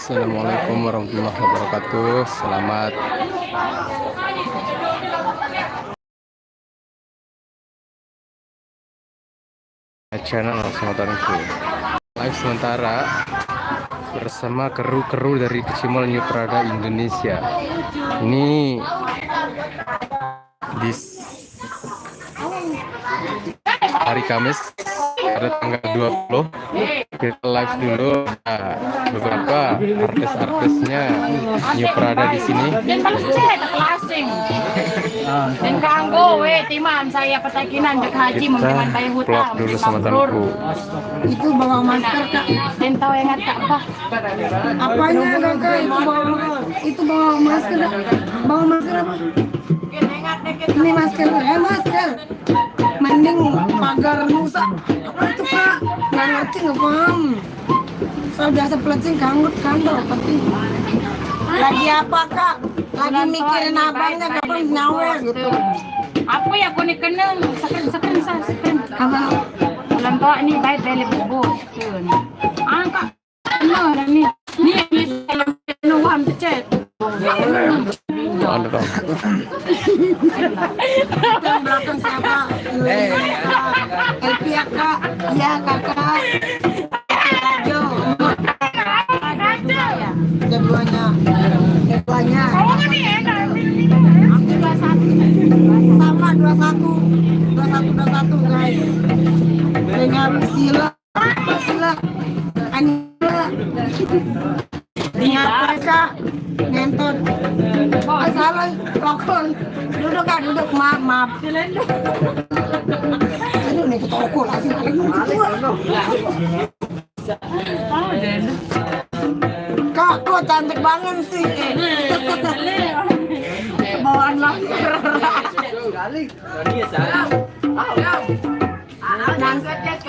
Assalamualaikum warahmatullahi wabarakatuh. Selamat channel saudarku. Live sementara bersama kru-kru dari Kecimol New Prada Indonesia. Ini di hari Kamis pada tanggal 20. Kita live dulu beberapa artis-artisnya New Prada di sini. Dan kanggo timan saya petakinan dek haji memang bayar Vlog hutang dulu sama temanku. itu bawa masker kak dan tahu yang kak apa apanya kakak itu bawa masker bawa masker apa ini masker masker mending pagar rusak apa itu kak nggak ngerti nggak paham soal biasa pelecing kanggut kandor penting lagi apa kak lagi mikirin abangnya kapan nyawer gitu apa ya aku nih kenal sekeren apa bulan tua ini baik dari bubuk angkat no dan nih nuan pecet Anda dong. belakang siapa Elvia kak iya kakak Jo keduanya sama 21 guys dengan Sila Anila dengan mereka ngentot salah rokok duduk kak duduk maaf aduh nih ketoko lagi kak kok cantik banget sih bawaan lahir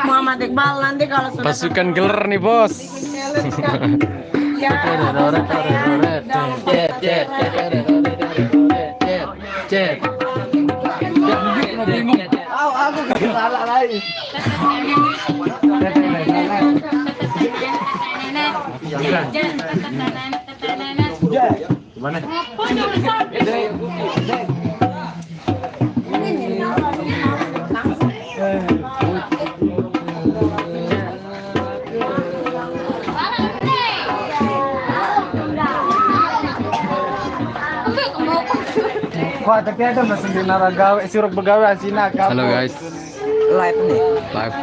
Muhammad Iqbal nanti kalau sudah Pasukan geler nih bos. Wah, tapi ada mesin dinaragawe, suruk begawe asina. Halo guys, Live nih. live.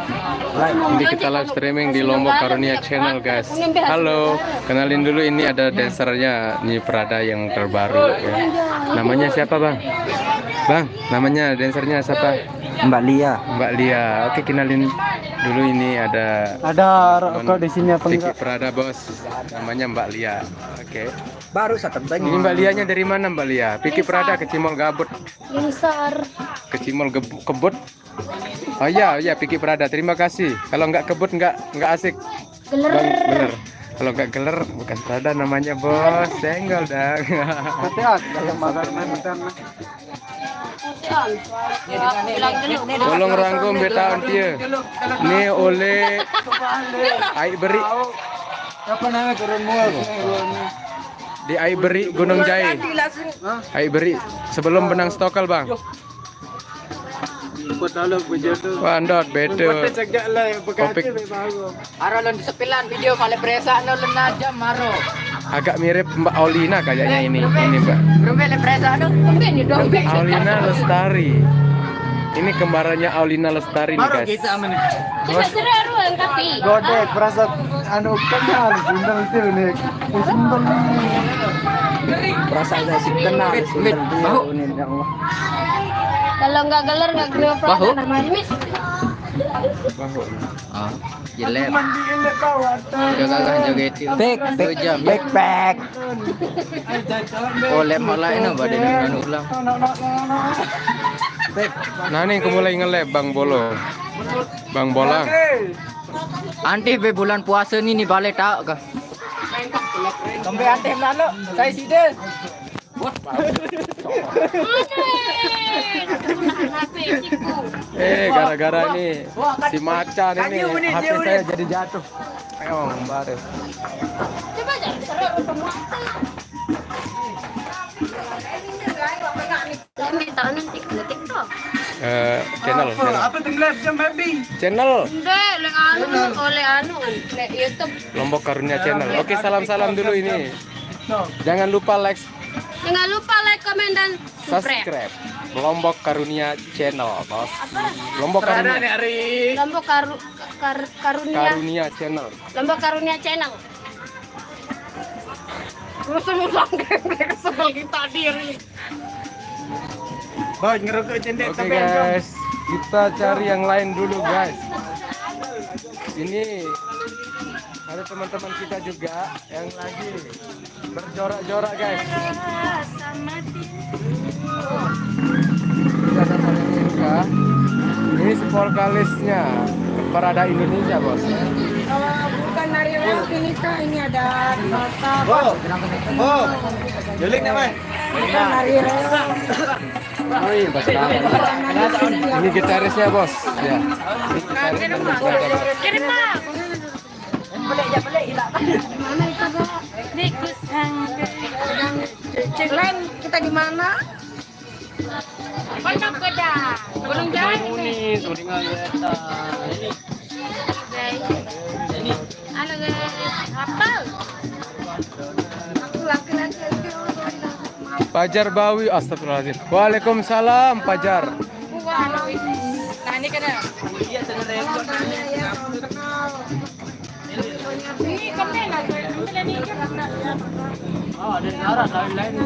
Ini kita live streaming di Lombok Karunia Channel guys. Halo, kenalin dulu ini ada dancernya New Prada yang terbaru ya. Namanya siapa bang? Bang, namanya dancernya siapa? Mbak Lia. Mbak Lia. Oke, kenalin dulu ini ada Rokok di sini apa Vicky enggak? Prada bos. Namanya Mbak Lia. Oke. Baru saya tanya. Ini Mbak Lianya dari mana Mbak Lia? Vicky Prada Kecimol Gabut. Linsar Kecimol Kebut. Oh iya, Vicky Prada. Terima kasih. Kalau nggak kebut nggak asik. Bang, bener. Kalau nggak geler bukan Prada namanya bos. Senggol dah. Hati-hati kalau makanan internet. Tolong rangkum beta ontie. Ini oleh Aik Beri Apa namanya turun mual? di Aik Beri Gunung Jai. Aik Beri sebelum benang stokal bang. Patalo begitu. Wandot betul. Cegak lah Topik Aralon di sepilan video kali presa no aja maro. agak mirip Mbak Aulina kayaknya ini Mbak. Rumbe le presa no. Rumbe dong. Aulina Lestari. Ini kembarannya Aulina Lestari nih guys. aman. tidak seru tapi Godek perasa anu kenal sundal itu nih. Sundal. Perasa saya sih kenal sundal ini ya Allah. kalau nggak gelar nggak gelar Bahu? namanya Ah, jelek. Jaga itu. Backpack. Oh, lem malah ini badan anu ulang. Nah nih aku mulai nge-lab Bang Bolo. Bang Bolang. Anti be bulan puasa ni balik tak ke? Sampai anti lalu saya sida. Gara-gara ini si macan ini HP saya jadi jatuh. Ayo, baris. coba aja seru Channel. Apa tuh live jam baby? Channel Hindi, oleh anu, le YouTube. Lombok Karunia Channel. Oke, salam-salam dulu ini. Jangan lupa like, Jangan lupa like, komen, dan subscribe. subscribe. Lombok Karunia Channel, bos. Lombok Karunia. Lombok Karunia. Karunia Channel. Lombok Karunia Channel. Musang-musang kesel kita diri. Bang, ngerokok cendek Oke guys, kita cari yang lain dulu guys. Ini ada teman-teman kita juga yang lagi berjorak-jorak guys. Kita dapat yang Inka. Ini vokalisnya Parada Indonesia bos. Bukan nari reok ini kak, ini ada masa. Oh, julik nih, Bang. Bukan nari reok. Oh iya, bos. Ini gitarisnya bos. Ya. Ini gitarisnya Parada, bos. Kirim pak. Balik hilang. Mana itu kak? Di kusang. Lain kita di mana? Pondok Gede. Gunung Jati. Halo guys, apa? Aku laki-laki. Pajar Bawi, astagfirullahaladzim. Waalaikumsalam, Pajar. Nah ini kan ya. Ini komen aja. Oh, ada arah lain.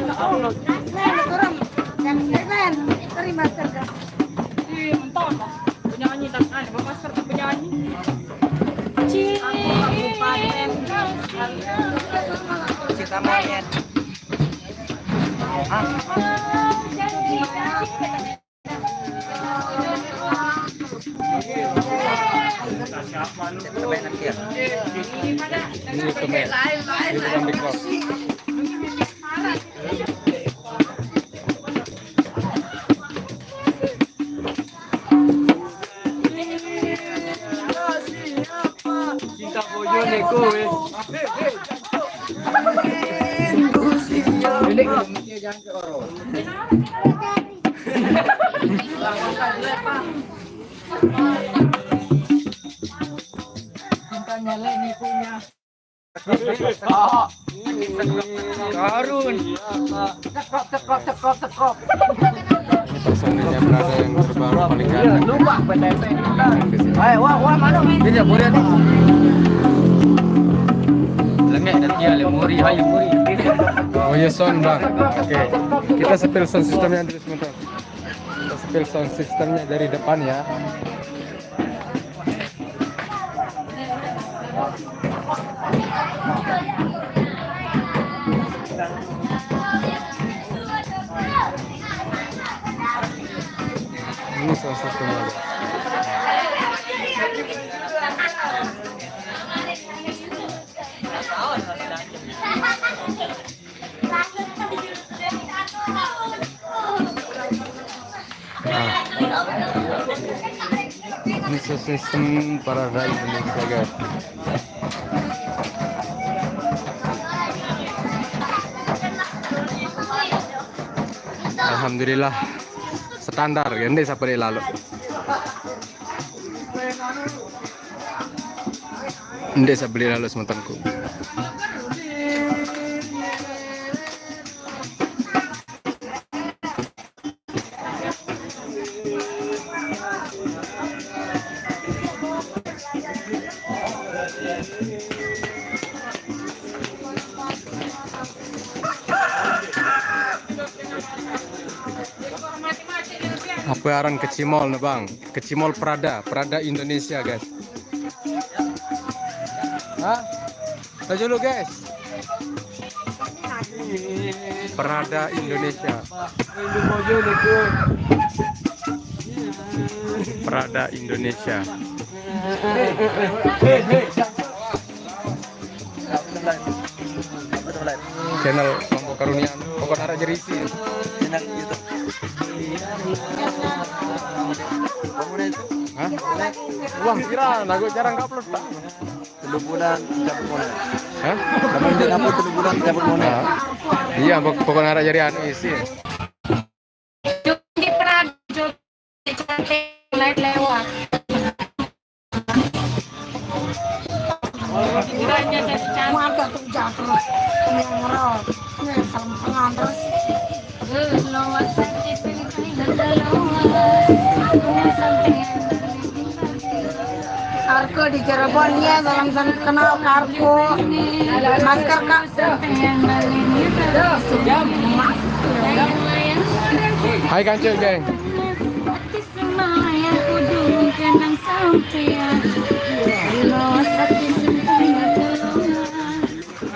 Terima kasih. Mentol penyanyi dan master penyanyi. Kita monyet. Ini kemen. Ini bukan Big Boss. Cinta bojo nih kowe. Karun. Tekop. Ini personilnya Prada yang terbaru paling ganteng. Lupa PTP. Ayo, wah mana? Ini boleh nih. Lengek dan dia lemuri, hayu muri. Oh ya sound bang. Oke. Kita sepil sound systemnya dulu sebentar. Kita sepil sound systemnya dari depan ya. Ini sound systemnya. Ini sound system Parada Indonesia guys. Alhamdulillah standar gende seperti lalu. Ende sabeli lalu sementanku. Apa aran ke Cimol nih bang? Ke Cimol Prada Indonesia guys. Hah? Tahu dulu guys. Prada Indonesia. Prada Indonesia. Channel Lombok Karunia. Pokoknya ada jerisi. Channel YouTube. Hah? Wah, kira aku jarang upload tak. 3 bulan cabut monet. Hah? Kamu dia apa 3 bulan cabut monet. Ah. Iya, pokoknya ada jadi anu isi. Di Prajo cantik lewat. Kiranya jadi cantik. Warga tuh jatuh yang ngerol. Nih salam tangan terus. Karko di Cirebon ya, salam kenal Karko. Masker Kak. Hai Kancil, geng.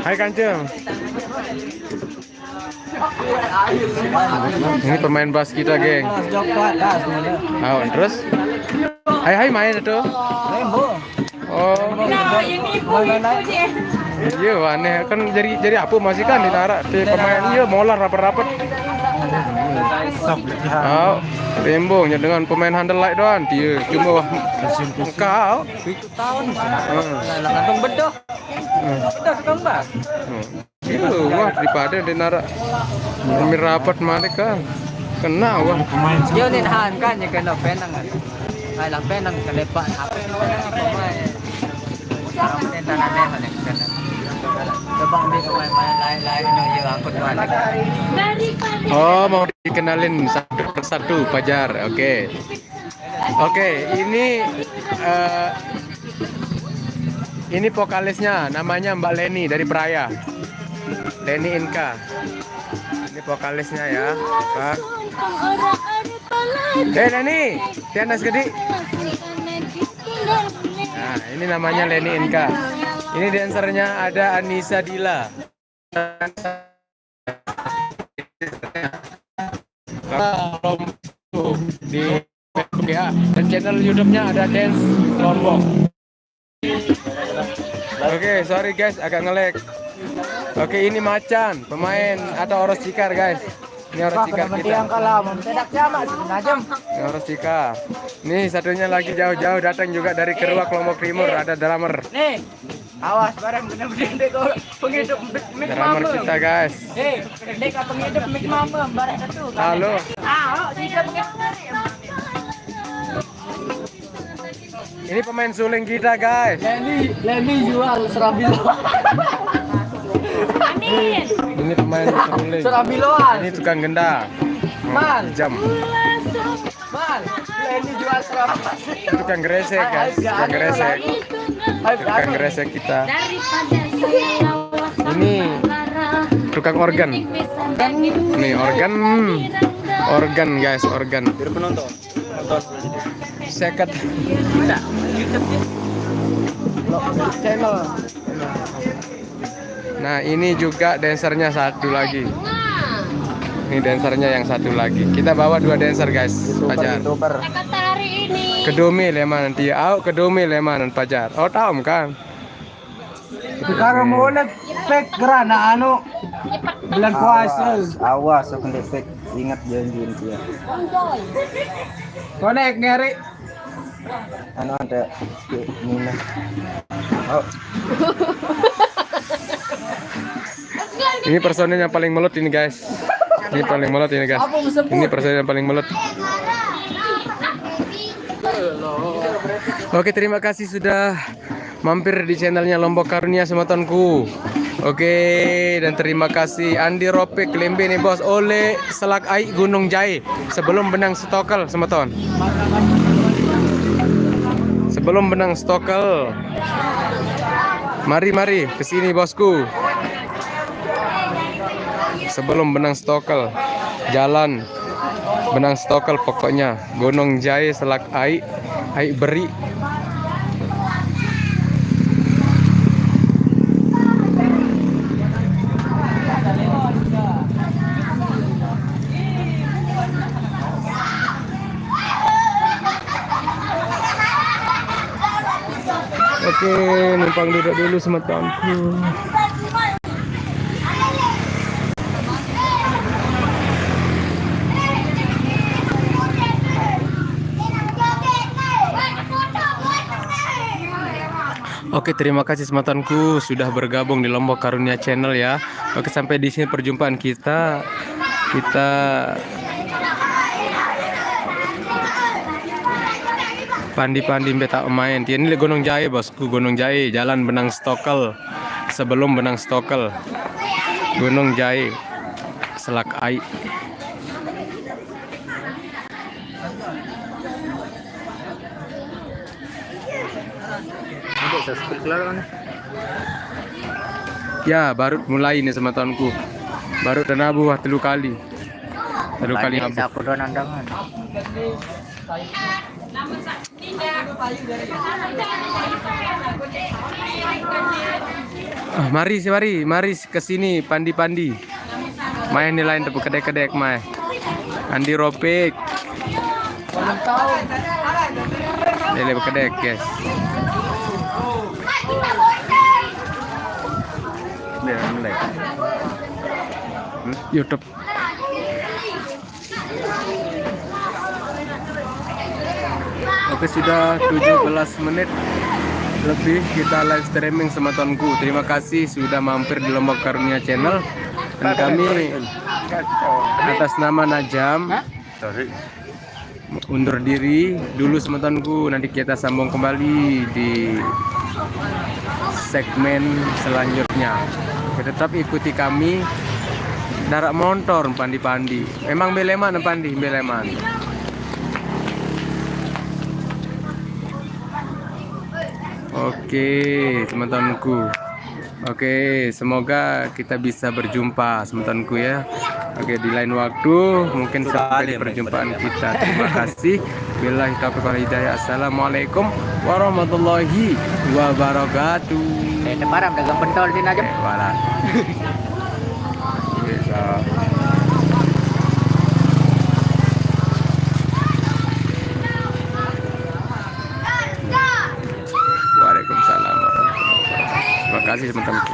Hai Kancil. Ini pemain bass kita, geng. Oh, terus? Hai main itu. Oh. Iya, aneh kan jadi apa masih kan ditarik di pemain iya molar rapat-rapat. Oh, tembongnya dengan pemain handle light doang dia cuma engkau. Tahun. Langsung bedoh. Bedoh tukang bas. Iya, wah daripada dinarak demi rapat mereka kena wah. Dia ninahan kan ya kena penang kan. Ay lang penang kalepa apa pemain. Orang tenta na kan kena. Coba ambil pemain lain no yo angkut mana. Oh, mau dikenalin satu persatu Pajar. Oke. Oke, ini vokalisnya namanya Mbak Leni dari Peraya. Leni Inka. Ini vokalisnya ya. Pak. Leni, Tianas Gede. Nah, ini namanya Leni Inka. Ini dancernya ada Anissa Dila. Di Facebook ya, dan channel YouTube-nya ada Dance Lombok. Oke, sorry guys, agak nge-lag. Oke, ini Macan, pemain atau Oros Cikar guys. Ini Oros Cikar kita. Ini Oros Cikar. Nih satunya lagi jauh-jauh datang juga dari Keruak Lombok Timur, ada drummer. Nih. Awas barang bener-bener kok penghidup mik Drummer mama. kita guys. Dek apa penghidup mik mama barang satu. Halo. Tidak Ini pemain suling kita guys. Leni jual serabilo. Ini pemain suling. Serabiloan. Ini tukang gendang. Man. Jam. Man, Leni jual serabilo. Itu tukang gresek guys. Tukang gresek. Tukang gresek kita. Ini tukang organ. Nih organ. Organ guys, organ. Seket. Channel. Nah ini juga dancernya satu lagi. Ini dancernya yang satu lagi. Kita bawa 2 dancer guys. Pajar. Kedomil ya nanti. Kedomil ya Pajar. Oh tahu kan? Sekarang mau lihat pek gerana anu bulan puasa. Awas aku lepek. Ingat janjiin dia. Konek ngeri. Anu ada minum. Oh. Ini personil yang paling melut ini guys. Ini paling melut ini guys. Ini personil yang paling melut. Oke, terima kasih sudah mampir di channelnya Lombok Karunia Sematonku. Oke, dan terima kasih Andi Ropek Lembe nih bos. Oleh Selak Ai Gunung Jai sebelum benang stokel Sematon. Sebelum benang stokel. Mari kesini bosku. Sebelum benang stokel, jalan benang stokel pokoknya. Gunung Jai Selak Ai Beri. Oke, numpang duduk dulu Sematonku. Oke, terima kasih semantanku sudah bergabung di Lombok Karunia Channel ya. Oke, sampai di sini perjumpaan kita. Kita pandi-pandi beta main. Ini Gunung Jaya bosku, Gunung Jaya, Jalan Benang Stokel. Sebelum Benang Stokel, Gunung Jaya, Selak Ai. Ya, baru mulai nih sama tahunku. Baru dan abu telu kali. Telu kali abu. Sapu doan andangan. Mari ke sini pandi-pandi. Main nih lain tepuk kedek-kedek mai. Andi Ropik. Lele kedek, guys. Mulai. YouTube. Oke, sudah 17 menit lebih kita live streaming sama tonku. Terima kasih sudah mampir di Lombok Karunia Channel. Dan kami atas nama Najam undur diri dulu sama tonku. Nanti kita sambung kembali di segmen selanjutnya. Tetap ikuti kami. Darak motor pandi-pandi. Emang beleman pandi beleman. Oke, teman-temanku. Oke, semoga kita bisa berjumpa teman-temanku ya. Oke, di lain waktu mungkin sampai di perjumpaan kita. Terima kasih. Billahi taufiq wal hidayah. Assalamualaikum warahmatullahi wabarakatuh. Depan dagang pentol din aja. Wala. Bisa. Waalaikumsalam warahmatullahi wabarakatuh. Terima kasih teman-teman.